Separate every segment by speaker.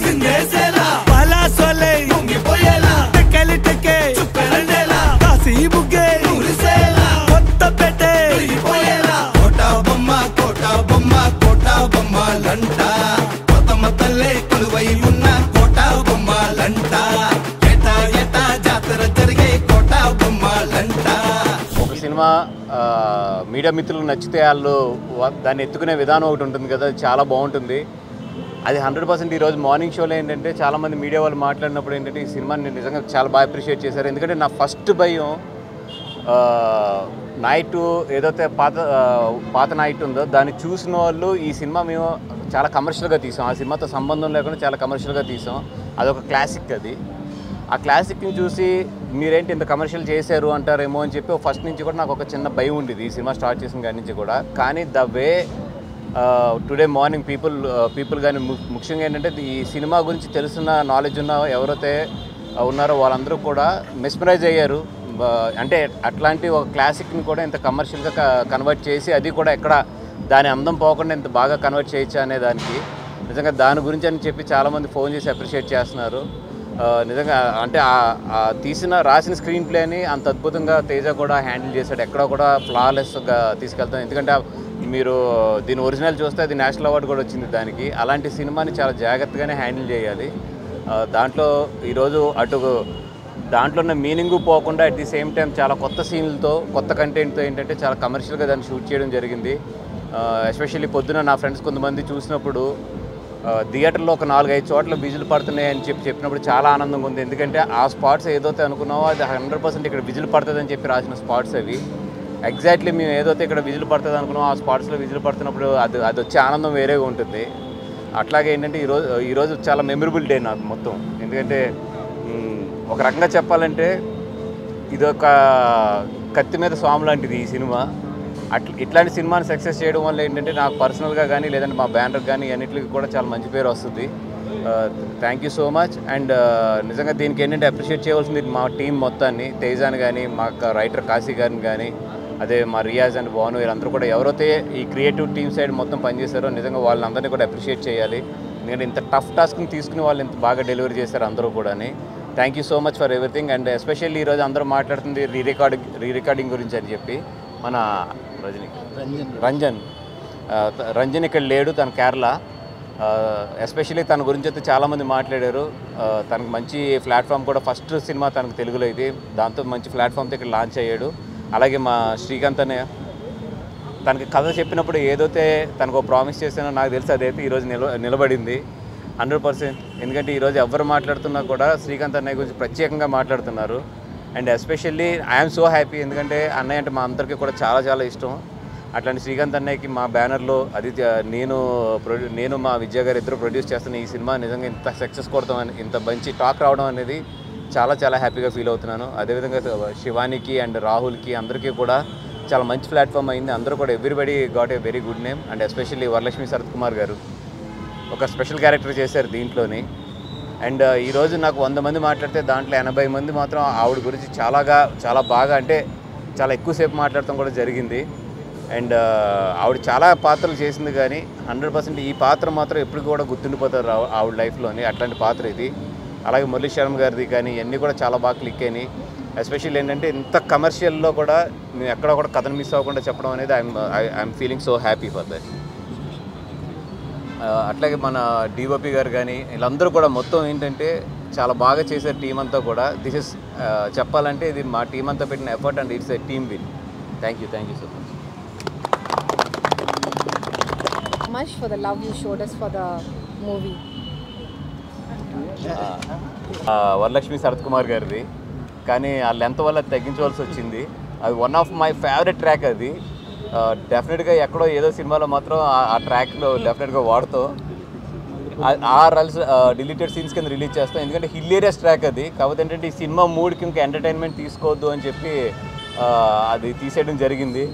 Speaker 1: సిందేసేలా పాలా సోలే పొంగిపోయేలా టెక్కలిటెక్కే చుక్కలండేలా కాసి బుగ్గే ఊరిసేలా కొత్త పెట్టే పోయేలా కోటా బొమ్మ కోటా బొమ్మలంట కొత్తమ్మ తల్లే కొలువై ఉన్న కోటా బొమ్మలంట ఏటా ఏటా జాతర జరిగే కోటా బొమ్మలంట.
Speaker 2: ఒక సినిమా మీడియా మిత్రులకు నచ్చితే వాళ్ళు దాన్ని ఎత్తుకునే విధానం ఒకటి ఉంటుంది కదా, చాలా బాగుంటుంది. అది 100% ఈరోజు మార్నింగ్ షోలో ఏంటంటే చాలామంది మీడియా వాళ్ళు మాట్లాడినప్పుడు ఏంటంటే ఈ సినిమాని నిజంగా చాలా బాగా అప్రిషియేట్ చేశారు. ఎందుకంటే నా ఫస్ట్ భయం నైట్ ఏదైతే పాత నైట్ ఉందో దాన్ని చూసిన వాళ్ళు ఈ సినిమా మేము చాలా కమర్షియల్గా తీసాం, ఆ సినిమాతో సంబంధం లేకుండా చాలా కమర్షియల్గా తీసాం, అదొక క్లాసిక్. అది ఆ క్లాసిక్ని చూసి మీరేంటి ఇంత కమర్షియల్ చేశారు అంటారేమో అని చెప్పి ఫస్ట్ నుంచి కూడా నాకు ఒక చిన్న భయం ఉండేది ఈ సినిమా స్టార్ట్ చేసిన కాడి నుంచి కూడా. కానీ the way today morning people కానీ ముఖ్యంగా ఏంటంటే ఈ సినిమా గురించి తెలుసున్న నాలెడ్జ్ ఉన్న ఎవరైతే ఉన్నారో వాళ్ళందరూ కూడా మెస్మరైజ్ అయ్యారు. అంటే అట్లాంటి ఒక క్లాసిక్ని కూడా ఇంత కమర్షియల్గా కన్వర్ట్ చేసి అది కూడా ఎక్కడ దాని అందం పోకుండా ఇంత బాగా కన్వర్ట్ చేయొచ్చా అనే దానికి నిజంగా దాని గురించి అని చెప్పి చాలామంది ఫోన్ చేసి అప్రిషియేట్ చేస్తున్నారు. నిజంగా అంటే రాసిన స్క్రీన్ ప్లేని అంత అద్భుతంగా తేజ కూడా హ్యాండిల్ చేశాడు, ఎక్కడ కూడా ఫ్లాలెస్గా తీసుకెళ్తాం. ఎందుకంటే మీరు దీని ఒరిజినల్ చూస్తే అది నేషనల్ అవార్డు కూడా వచ్చింది దానికి. అలాంటి సినిమాని చాలా జాగ్రత్తగానే హ్యాండిల్ చేయాలి. దాంట్లో ఈరోజు దాంట్లో ఉన్న మీనింగ్ పోకుండా అట్ ది సేమ్ టైం చాలా కొత్త సీన్లతో కొత్త కంటెంట్తో ఏంటంటే చాలా కమర్షియల్గా దాన్ని షూట్ చేయడం జరిగింది. ఎస్పెషల్లీ పొద్దున నా ఫ్రెండ్స్ కొంతమంది చూసినప్పుడు థియేటర్లో ఒక 4-5 చోట్ల విజిల్ పడుతున్నాయి అని చెప్పినప్పుడు చాలా ఆనందంగా ఉంది. ఎందుకంటే ఆ స్పాట్స్ ఏదైతే అనుకున్నామో అది 100% ఇక్కడ విజిల్ పడుతుందని చెప్పి రాసిన స్పాట్స్ అవి. ఎగ్జాక్ట్లీ మేము ఏదైతే ఇక్కడ విజిల్ పడుతుంది అనుకున్నామో ఆ స్పాట్స్లో విజిల్ పడుతున్నప్పుడు అది వచ్చే ఆనందం వేరేగా ఉంటుంది. అట్లాగే ఏంటంటే ఈరోజు చాలా మెమరబుల్ డే నాకు మొత్తం. ఎందుకంటే ఒక రకంగా చెప్పాలంటే ఇదొక కత్తి మీద స్వామి లాంటిది ఈ సినిమా. ఇట్లాంటి సినిమాని సక్సెస్ చేయడం వల్ల ఏంటంటే నాకు పర్సనల్గా కానీ లేదంటే మా బ్యానర్ కానీ అన్నిటికి కూడా చాలా మంచి పేరు వస్తుంది. Thank you so much. And నిజంగా దీనికి ఏంటంటే అప్రిషియేట్ చేయవలసింది మా టీం మొత్తాన్ని, తేజాని కానీ మా రైటర్ కాశీ గారిని కానీ అదే మా రియాజ్ అండ్ భాను వీళ్ళందరూ కూడా ఎవరైతే ఈ క్రియేటివ్ టీమ్ సైడ్ మొత్తం పనిచేశారో నిజంగా వాళ్ళందరినీ కూడా అప్రిషియేట్ చేయాలి. ఎందుకంటే ఇంత టఫ్ టాస్క్ని తీసుకుని వాళ్ళు ఇంత బాగా డెలివరీ చేశారు అందరూ కూడా. Thank you so much for everything. And especially ఈరోజు అందరూ మాట్లాడుతుంది రీ-రికార్డింగ్ గురించి అని చెప్పి మన రంజన్ ఇక్కడ లేడు, తన కేరళ. ఎస్పెషల్లీ తన గురించి అయితే చాలామంది మాట్లాడారు. తనకు మంచి ప్లాట్ఫామ్ కూడా ఫస్ట్ సినిమా తనకు తెలుగులో ఇది, దాంతో మంచి ప్లాట్ఫామ్తో ఇక్కడ లాంచ్ అయ్యాడు. అలాగే మా శ్రీకాంత్ అనే తనకి కథ చెప్పినప్పుడు ఏదైతే తనకు ప్రామిస్ చేసానో నాకు తెలిసి అదైతే ఈరోజు నిలబడింది 100%. ఎందుకంటే ఈరోజు ఎవరు మాట్లాడుతున్నా కూడా శ్రీకాంత్ అన్నయ్య గురించి ప్రత్యేకంగా మాట్లాడుతున్నారు. And especially I'm so happy, ఎందుకంటే అన్నయ్య అంటే మా అందరికీ కూడా చాలా చాలా ఇష్టం. అట్లాంటి శ్రీకాంత్ అన్నయ్యకి మా బ్యానర్లో నేను మా విద్యా గారు ఇద్దరు ప్రొడ్యూస్ చేస్తున్న ఈ సినిమా నిజంగా ఇంత సక్సెస్ కొడతామని, ఇంత మంచి టాక్ రావడం అనేది చాలా చాలా హ్యాపీగా ఫీల్ అవుతున్నాను. అదేవిధంగా శివానికి అండ్ రాహుల్కి అందరికీ కూడా చాలా మంచి ప్లాట్ఫామ్ అయింది. అందరూ కూడా everybody got a very good name. And especially Varalakshmi Sarath Kumar garu ఒక స్పెషల్ క్యారెక్టర్ చేశారు దీంట్లోని. అండ్ ఈరోజు నాకు 100 మంది మాట్లాడితే దాంట్లో 80 మంది మాత్రం ఆవిడ గురించి చాలా బాగా అంటే చాలా ఎక్కువసేపు మాట్లాడటం కూడా జరిగింది. అండ్ ఆవిడ చాలా పాత్రలు చేసింది కానీ 100% ఈ పాత్ర మాత్రం ఎప్పుడు కూడా గుర్తుండిపోతారు ఆవిడ లైఫ్లోని, అట్లాంటి పాత్ర ఇది. అలాగే మురళీ శర్మ గారిది కానీ ఇవన్నీ కూడా చాలా బాగా క్లిక్ అయినాయి. ఎస్పెషల్లీ ఏంటంటే ఇంత కమర్షియల్లో కూడా మేము ఎక్కడ కూడా కథను మిస్ అవ్వకుండా చెప్పడం అనేది I'm feeling so happy for that. అట్లాగే మన డిఓపి గారు కానీ వీళ్ళందరూ కూడా మొత్తం ఏంటంటే చాలా బాగా చేశారు టీం అంతా కూడా. దిస్ ఇస్ చెప్పాలంటే ఇది మా టీం అంతా పెట్టిన effort and it's a team win. Thank you so
Speaker 3: much for the love you showed us for the movie.
Speaker 2: Varalakshmi Sarath Kumar గారిది కానీ ఆ లెంత్ వల్ల తగ్గించవలసి వచ్చింది. అది one of my favourite track. అది డెఫినెట్గా ఎక్కడో ఏదో సినిమాలో మాత్రం ఆ ట్రాక్లో డెఫినెట్గా వాడుతూ డిలీటెడ్ సీన్స్ కింద రిలీజ్ చేస్తాం. ఎందుకంటే హిలేరియస్ ట్రాక్ అది. కాకపోతే ఏంటంటే ఈ సినిమా మూడ్కి ఇంకా ఎంటర్టైన్మెంట్ తీసుకోవద్దు అని చెప్పి అది తీసేయడం జరిగింది.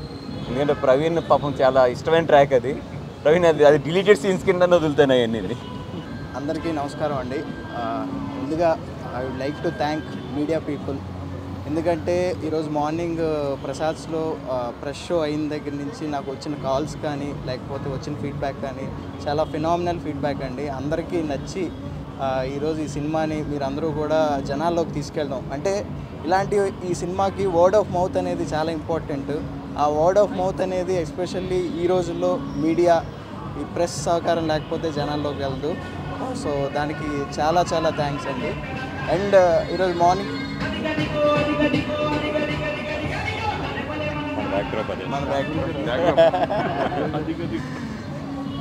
Speaker 2: ఎందుకంటే ప్రవీణ్ పాపం చాలా ఇష్టమైన ట్రాక్ అది. ప్రవీణ్ అది డిలీటెడ్ సీన్స్ కింద వదులుతాయి అన్నీ.
Speaker 4: అందరికీ నమస్కారం అండి. ముందుగా I would like to thank media people. ఎందుకంటే ఈరోజు మార్నింగ్ ప్రసాద్స్లో ప్రెస్ షో అయిన దగ్గర నుంచి నాకు వచ్చిన కాల్స్ కానీ లేకపోతే వచ్చిన ఫీడ్బ్యాక్ కానీ చాలా ఫినామినల్ ఫీడ్బ్యాక్ అండి. అందరికీ నచ్చి ఈరోజు ఈ సినిమాని మీరందరూ కూడా జనాల్లోకి తీసుకెళ్ళడం అంటే ఇలాంటి ఈ సినిమాకి వర్డ్ ఆఫ్ మౌత్ అనేది చాలా ఇంపార్టెంట్. ఆ వర్డ్ ఆఫ్ మౌత్ అనేది ఎస్పెషల్లీ ఈ రోజుల్లో మీడియా ఈ ప్రెస్ సహకారం లేకపోతే జనాల్లోకి వెళ్ళదు. సో దానికి చాలా చాలా థ్యాంక్స్ అండి. అండ్ ఈరోజు మార్నింగ్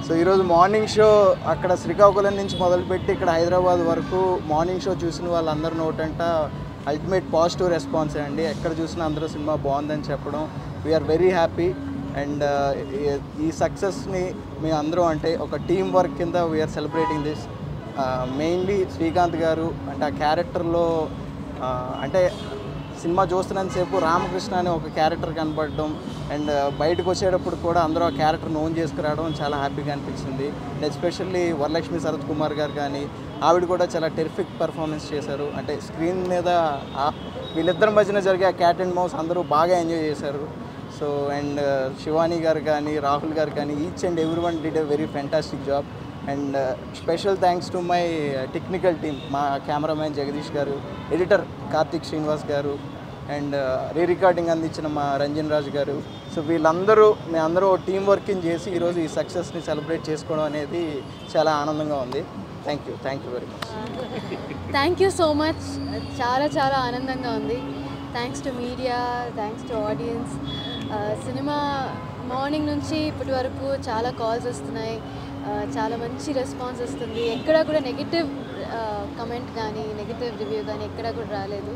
Speaker 4: సో ఈరోజు మార్నింగ్ షో అక్కడ శ్రీకాకుళం నుంచి మొదలుపెట్టి ఇక్కడ హైదరాబాద్ వరకు మార్నింగ్ షో చూసిన వాళ్ళందరూ నోటంట అల్టిమేట్ పాజిటివ్ రెస్పాన్స్ అండి. ఎక్కడ చూసినా అందరూ సినిమా బాగుందని చెప్పడం. We are very happy. అండ్ ఈ సక్సెస్ని మేము అందరం అంటే ఒక టీమ్ వర్క్ కింద we are celebrating this. Mainly Srikanth garu అంటే ఆ క్యారెక్టర్లో అంటే సినిమా చూస్తున్నంతసేపు రామకృష్ణ అనే ఒక క్యారెక్టర్ కనపడడం అండ్ బయటకు వచ్చేటప్పుడు కూడా అందరూ ఆ క్యారెక్టర్ నోన్ చేసుకురావడం చాలా హ్యాపీగా అనిపించింది. అండ్ ఎస్పెషల్లీ వరలక్ష్మి శరత్ కుమార్ గారు కానీ ఆవిడ కూడా చాలా టెరిఫిక్ పర్ఫార్మెన్స్ చేశారు. అంటే స్క్రీన్ మీద వీళ్ళిద్దరి మధ్యన జరిగే ఆ క్యాట్ అండ్ మౌస్ అందరూ బాగా ఎంజాయ్ చేశారు. సో అండ్ శివాని గారు కానీ రాహుల్ గారు కానీ each and every one did a very fantastic job. And special thanks to my technical team, మా కెమెరామ్యాన్ జగదీష్ గారు, ఎడిటర్ కార్తిక్ శ్రీనివాస్ గారు అండ్ రీ రికార్డింగ్ అందించిన మా రంజన్ రాజు గారు. సో వీళ్ళందరూ మేమందరూ టీం వర్కింగ్ చేసి ఈరోజు ఈ సక్సెస్ని సెలబ్రేట్ చేసుకోవడం అనేది చాలా ఆనందంగా ఉంది. Thank you very much.
Speaker 5: Thank you so much. చాలా చాలా ఆనందంగా ఉంది. Thanks to media, thanks to audience. Cinema morning నుంచి ఇప్పటి వరకు చాలా కాల్స్ వస్తున్నాయి, చాలా మంచి రెస్పాన్స్ వస్తుంది. ఎక్కడా కూడా నెగిటివ్ కమెంట్ కానీ నెగిటివ్ రివ్యూ కానీ ఎక్కడా కూడా రాలేదు.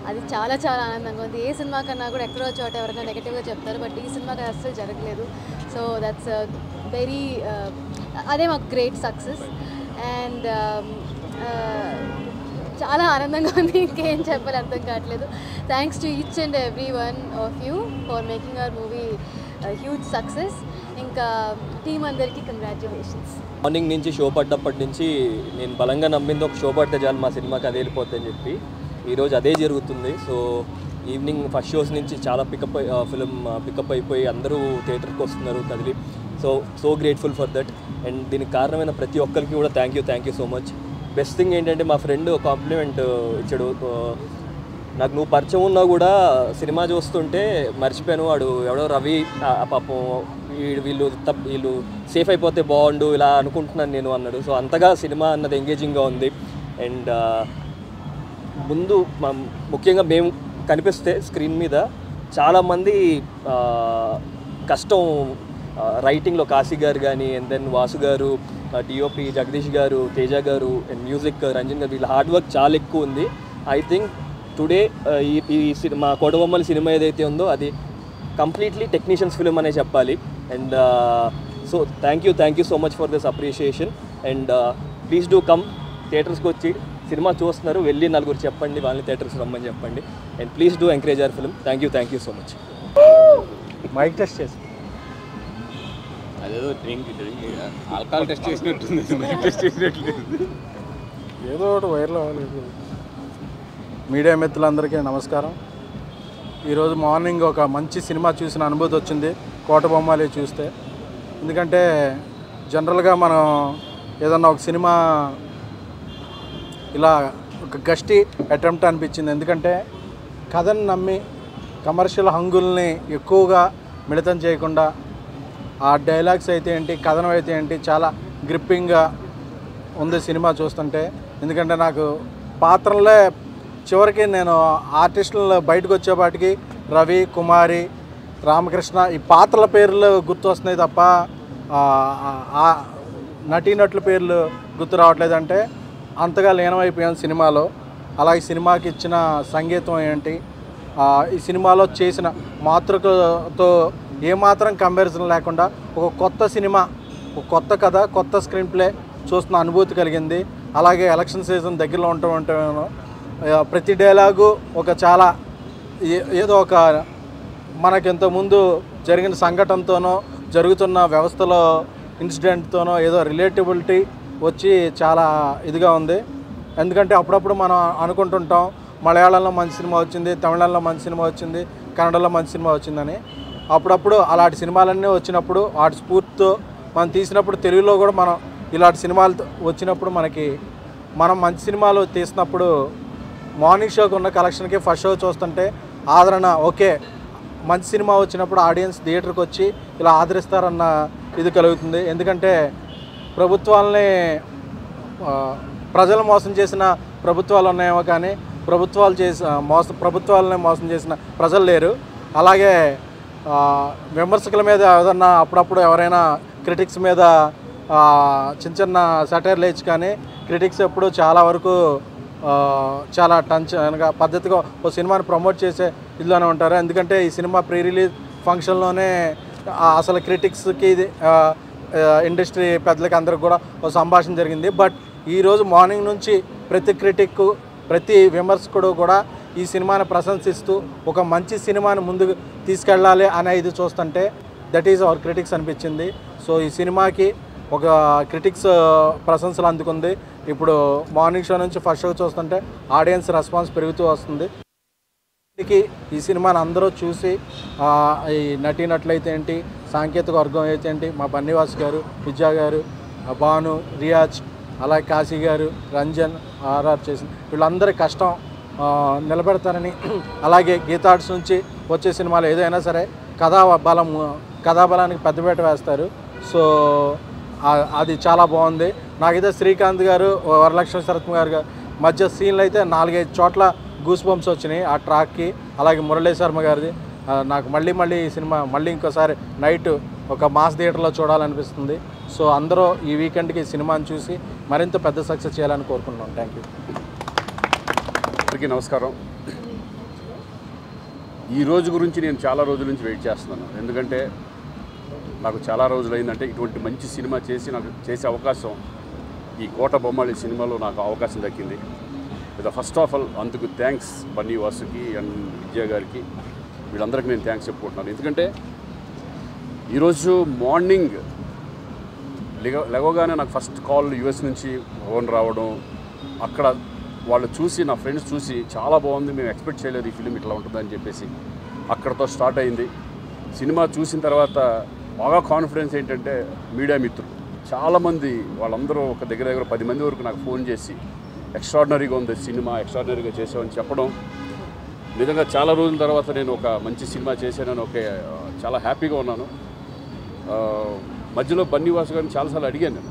Speaker 5: అది చాలా చాలా ఆనందంగా ఉంది. ఏ సినిమా కన్నా కూడా ఎక్కడో చోట ఎవరైనా నెగిటివ్గా చెప్తారు, బట్ ఈ సినిమాకి అస్సలు జరగలేదు. సో దట్స్ వెరీ అదే మాకు గ్రేట్ సక్సెస్. అండ్ చాలా ఆనందంగా ఉంది. ఇంకేం చెప్పాలి అర్థం కావట్లేదు. Thanks to each and every one of you for making our movie huge success. ఇంకా టీం అందరికీ కంగ్రాచ్యులేషన్స్.
Speaker 6: మార్నింగ్ నుంచి షో పడ్డప్పటి నుంచి నేను బలంగా నమ్మింది ఒక షో పడితే చాలు మా సినిమాకి అదే వెళ్ళిపోతుందని చెప్పి ఈరోజు అదే జరుగుతుంది. సో ఈవినింగ్ ఫస్ట్ షోస్ నుంచి చాలా ఫిలిం పికప్ అయిపోయి అందరూ థియేటర్కి వస్తున్నారు కదిలి. So grateful for that. And దీనికి కారణమైన ప్రతి ఒక్కరికి కూడా thank you so much. Best thing ఏంటంటే మా ఫ్రెండ్ కాంప్లిమెంట్ ఇచ్చాడు. నాకు నువ్వు పరిచయం ఉన్నా కూడా సినిమా చూస్తుంటే మర్చిపోయాను, వాడు ఎవడో రవి పాపం వీళ్ళు సేఫ్ అయిపోతే బాగుండు ఇలా అనుకుంటున్నాను నేను అన్నాడు. సో అంతగా సినిమా అన్నది ఎంగేజింగ్గా ఉంది. అండ్ ముందు ముఖ్యంగా మేము కనిపిస్తే స్క్రీన్ మీద చాలామంది కష్టం రైటింగ్లో కాశీ గారు కానీ అండ్ దెన్ వాసు గారు, డిఓపి జగదీష్ గారు, తేజ గారు అండ్ మ్యూజిక్ రంజన్ గారు, వీళ్ళ హార్డ్ వర్క్ చాలా ఎక్కువ ఉంది. ఐ థింక్ టుడే ఈ సినిమా కోటబొమ్మల సినిమా ఏదైతే ఉందో అది కంప్లీట్లీ టెక్నీషియన్స్ ఫిలిం అనే చెప్పాలి. And so thank you so much for this appreciation. And please do come థియేటర్స్కి వచ్చి సినిమా చూస్తున్నారు, వెళ్ళి నలుగురు చెప్పండి వాళ్ళని థియేటర్స్ రమ్మని చెప్పండి. And please do encourage our film. Thank you so much.
Speaker 4: Mike test చేసి
Speaker 2: అదేదో ఆల్కహాల్ టెస్ట్ చేసినట్టుంది, టెస్ట్ చేసినట్లేదు.
Speaker 7: ఏదో ఒకటి వైరల్ అవ్వలేదు. మీడియా మిత్రులందరికీ నమస్కారం. ఈరోజు మార్నింగ్ ఒక మంచి సినిమా చూసిన అనుభూతి వచ్చింది కోటబొమ్మలు చూస్తే. ఎందుకంటే జనరల్గా మనం ఏదన్నా ఒక సినిమా ఇలా ఒక గష్టి అటెంప్ట్ అనిపించింది. ఎందుకంటే కథను నమ్మి కమర్షియల్ హంగుల్ని ఎక్కువగా మిళితం చేయకుండా ఆ డైలాగ్స్ అయితే ఏంటి, కథనం అయితే ఏంటి, చాలా గ్రిప్పింగ్గా ఉంది సినిమా చూస్తుంటే. ఎందుకంటే నాకు పాత్రలే చివరికి నేను ఆర్టిస్టులు బయటకు వచ్చేపాటికి రవి, కుమారి, రామకృష్ణ ఈ పాత్రల పేర్లు గుర్తు వస్తున్నాయి తప్ప నటీనటుల పేర్లు గుర్తు రావట్లేదు. అంటే అంతగా లీనమైపోయాను సినిమాలో. అలాగే సినిమాకి ఇచ్చిన సంగీతం ఏంటి, ఈ సినిమాలో చేసిన మాతృకతో ఏమాత్రం కంపారిజన్ లేకుండా ఒక కొత్త సినిమా, ఒక కొత్త కథ, కొత్త స్క్రీన్ ప్లే చూస్తున్న అనుభూతి కలిగింది. అలాగే ఎలక్షన్ సీజన్ దగ్గరలో ఉంటాను ప్రతి డైలాగు ఒక చాలా ఏదో ఒక మనకింతకుముందు జరిగిన సంఘటనతోనో జరుగుతున్న వ్యవస్థలో ఇన్సిడెంట్తోనో ఏదో రిలేటబిలిటీ వచ్చి చాలా ఇదిగా ఉంది. ఎందుకంటే అప్పుడప్పుడు మనం అనుకుంటుంటాం మలయాళంలో మంచి సినిమా వచ్చింది, తమిళంలో మంచి సినిమా వచ్చింది, కన్నడలో మంచి సినిమా వచ్చిందని. అప్పుడప్పుడు అలాంటి సినిమాలన్నీ వచ్చినప్పుడు వాటి స్ఫూర్తితో మనం తీసినప్పుడు తెలుగులో కూడా మనం ఇలాంటి సినిమాలు వచ్చినప్పుడు మనకి మనం మంచి సినిమాలు తీసినప్పుడు మార్నింగ్ షోకి ఉన్న కలెక్షన్కి ఫస్ట్ షో చూస్తుంటే ఆదరణ ఓకే, మంచి సినిమా వచ్చినప్పుడు ఆడియన్స్ థియేటర్కి వచ్చి ఇలా ఆదరిస్తారన్న ఇది కలుగుతుంది. ఎందుకంటే ప్రభుత్వాలని ప్రజలు మోసం చేసిన ప్రభుత్వాలు ఉన్నాయేమో కానీ ప్రభుత్వాలని మోసం చేసిన ప్రజలు లేరు. అలాగే విమర్శకుల మీద ఏదన్నా అప్పుడప్పుడు ఎవరైనా క్రిటిక్స్ మీద చిన్న చిన్న సెటైర్లు వేయచ్చు, కానీ క్రిటిక్స్ ఎప్పుడు చాలా వరకు చాలా పద్ధతిగా ఓ సినిమాని ప్రమోట్ చేసే ఇదిలోనే ఉంటారు. ఎందుకంటే ఈ సినిమా ప్రీ రిలీజ్ ఫంక్షన్లోనే అసలు క్రిటిక్స్కి ఇండస్ట్రీ పెద్దలకి అందరికి కూడా ఒక సంభాషణ జరిగింది. బట్ ఈరోజు మార్నింగ్ నుంచి ప్రతి క్రిటిక్, ప్రతి విమర్శకుడు కూడా ఈ సినిమాని ప్రశంసిస్తూ ఒక మంచి సినిమాని ముందుకు తీసుకెళ్ళాలి అనే ఇది చూస్తుంటే దట్ ఈజ్ అవర్ క్రిటిక్స్ అనిపించింది. సో ఈ సినిమాకి ఒక క్రిటిక్స్ ప్రశంసలు అందుకుంది. ఇప్పుడు మార్నింగ్ షో నుంచి ఫస్ట్ షో చూస్తుంటే ఆడియన్స్ రెస్పాన్స్ పెరుగుతూ వస్తుంది. ఈ సినిమాని అందరూ చూసి ఈ నటీనటులైతే ఏంటి, సాంకేతిక వర్గం అయితే ఏంటి, మా బన్నీవాస్ గారు, విద్యా గారు, భాను, రియాజ్, అలాగే కాశీ గారు, రంజన్, ఆర్ఆర్ చేసిన వీళ్ళందరి కష్టం నిలబెడతారని, అలాగే గీతార్ట్స్ నుంచి వచ్చే సినిమాలు ఏదైనా సరే కథాబలానికి పెద్దపీట వేస్తారు. సో అది చాలా బాగుంది. నాకైతే శ్రీకాంత్ గారు, వరలక్ష్మి శరత్ గారు మధ్య సీన్లు అయితే 4-5 చోట్ల గూస్ బంప్స్ వచ్చినాయి ఆ ట్రాక్కి. అలాగే మురళీ శర్మ గారిది నాకు మళ్ళీ ఈ సినిమా ఇంకోసారి నైట్ ఒక మాస్ థియేటర్లో చూడాలనిపిస్తుంది. సో అందరూ ఈ వీకెండ్కి ఈ సినిమాని చూసి మరింత పెద్ద సక్సెస్ చేయాలని కోరుకుంటున్నాం. Thank you.
Speaker 8: అందరికీ నమస్కారం. ఈ రోజు గురించి నేను చాలా రోజుల నుంచి వెయిట్ చేస్తున్నాను. ఎందుకంటే నాకు చాలా రోజులు అయిందంటే ఇటువంటి మంచి సినిమా చేసే అవకాశం ఈ కోట బొమ్మలి సినిమాలో నాకు అవకాశం దక్కింది. ఫస్ట్ ఆఫ్ ఆల్ అందుకు థ్యాంక్స్ బన్నీ వాసుకి అండ్ విద్యా గారికి, వీళ్ళందరికీ నేను థ్యాంక్స్ చెప్పుకుంటున్నాను. ఎందుకంటే ఈరోజు మార్నింగ్ లేవగానే నాకు ఫస్ట్ కాల్ యూఎస్ నుంచి ఫోన్ రావడం, అక్కడ వాళ్ళు చూసి, నా ఫ్రెండ్స్ చూసి చాలా బాగుంది, మేము ఎక్స్పెక్ట్ చేయలేదు ఈ ఫిలిం ఇట్లా ఉంటుందని చెప్పేసి అక్కడతో స్టార్ట్ అయింది. సినిమా చూసిన తర్వాత బాగా కాన్ఫిడెన్స్ ఏంటంటే మీడియా మిత్రులు చాలామంది, వాళ్ళందరూ ఒక దగ్గర 10 మంది వరకు నాకు ఫోన్ చేసి ఎక్స్ట్రాడినరీగా ఉంది సినిమా, ఎక్స్ట్రాడినరీగా చేసామని చెప్పడం, నిజంగా చాలా రోజుల తర్వాత నేను ఒక మంచి సినిమా చేశానని చాలా హ్యాపీగా ఉన్నాను. మధ్యలో బన్నీవాసు గారిని చాలాసార్లు అడిగాను నేను,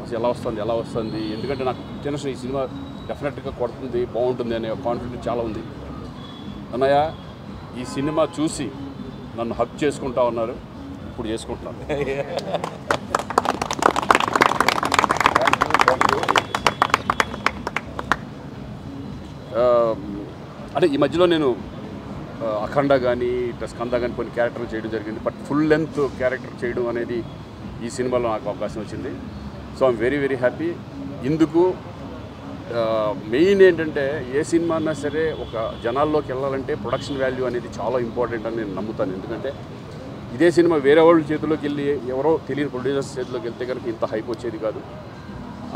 Speaker 8: అసలు ఎలా వస్తుంది, ఎందుకంటే నాకు తెలుసు ఈ సినిమా డెఫినెట్గా కొడుతుంది, బాగుంటుంది అనే కాన్ఫిడెన్స్ చాలా ఉంది. అన్నయ్య ఈ సినిమా చూసి నన్ను హక్ చేసుకుంటా ఉన్నారు, ఇప్పుడు చేసుకుంటున్నాను. అంటే ఈ మధ్యలో నేను అఖండ కానీ స్కంద కానీ కొన్ని క్యారెక్టర్లు చేయడం జరిగింది. బట్ ఫుల్ లెంత్ క్యారెక్టర్ చేయడం అనేది ఈ సినిమాలో నాకు అవకాశం వచ్చింది. So I'm very very happy. ఇందుకు మెయిన్ ఏంటంటే ఏ సినిమా అన్నా సరే ఒక జనాల్లోకి వెళ్ళాలంటే ప్రొడక్షన్ వాల్యూ అనేది చాలా ఇంపార్టెంట్ అని నేను నమ్ముతాను. ఎందుకంటే ఇదే సినిమా వేరే వాళ్ళ చేతిలోకి వెళ్ళి ఎవరో తెలియని ప్రొడ్యూసర్స్ చేతిలోకి వెళ్తే కనుక ఇంత హైప్ వచ్చేది కాదు.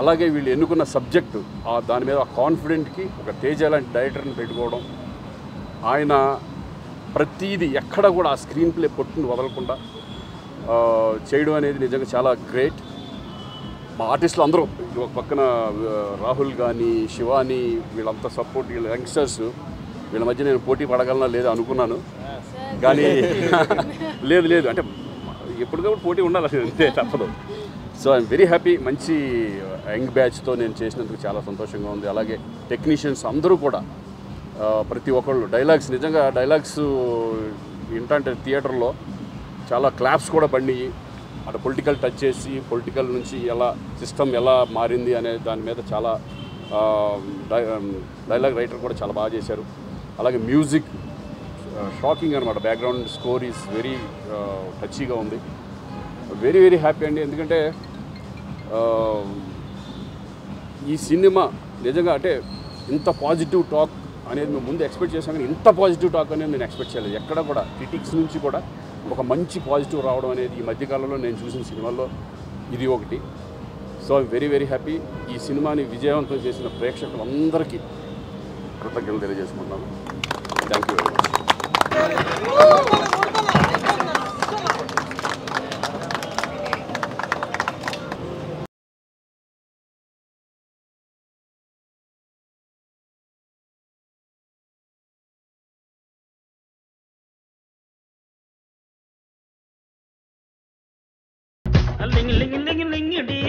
Speaker 8: అలాగే వీళ్ళు ఎన్నుకున్న సబ్జెక్టు దాని మీద కాన్ఫిడెంట్కి ఒక తేజ లాంటి డైరెక్టర్ని పెట్టుకోవడం, ఆయన ప్రతిదీ ఎక్కడ కూడా ఆ స్క్రీన్ ప్లే పొట్టును వదలకుండా చేయడం అనేది నిజంగా చాలా గ్రేట్. మా ఆర్టిస్టులు అందరూ ఒక పక్కన రాహుల్ కానీ శివాని వీళ్ళంతా సపోర్ట్, వీళ్ళ యంగ్స్టర్స్ వీళ్ళ మధ్య నేను పోటీ పడగలనా లేదా అనుకున్నాను, కానీ లేదు అంటే ఎప్పటికప్పుడు పోటీ ఉండాలి, అంతే తప్పదు. So I'm very happy. మంచి యంగ్ బ్యాచ్తో నేను చేసినందుకు చాలా సంతోషంగా ఉంది. అలాగే టెక్నీషియన్స్ అందరూ కూడా ప్రతి ఒక్కళ్ళు నిజంగా డైలాగ్స్ ఏంటంటే థియేటర్లో చాలా క్లాప్స్ కూడా పడినాయి. అటు పొలిటికల్ టచ్ చేసి పొలిటికల్ నుంచి సిస్టమ్ ఎలా మారింది అనే దాని మీద చాలా డైలాగ్ రైటర్ కూడా చాలా బాగా చేశారు. అలాగే మ్యూజిక్ షాకింగ్ అనమాట, బ్యాక్గ్రౌండ్ స్కోర్ ఈజ్ వెరీ టచీగా ఉంది. వెరీ వెరీ హ్యాపీ అండి. ఎందుకంటే ఈ సినిమా నిజంగా అంటే ఇంత పాజిటివ్ టాక్ అనేది మేము ముందు ఎక్స్పెక్ట్ చేసాం, కానీ ఇంత పాజిటివ్ టాక్ అనేది నేను ఎక్స్పెక్ట్ చేయలేదు. ఎక్కడ కూడా క్రిటిక్స్ నుంచి కూడా ఒక మంచి పాజిటివ్ రావడం అనేది ఈ మధ్యకాలంలో నేను చూసిన సినిమాల్లో ఇది ఒకటి. So I'm very very happy. ఈ సినిమాని విజయవంతం చేసిన ప్రేక్షకులందరికీ కృతజ్ఞతలు తెలియజేసుకుంటున్నాను. Thank you very much.
Speaker 9: లింగి లింగి లింగి లింగిడి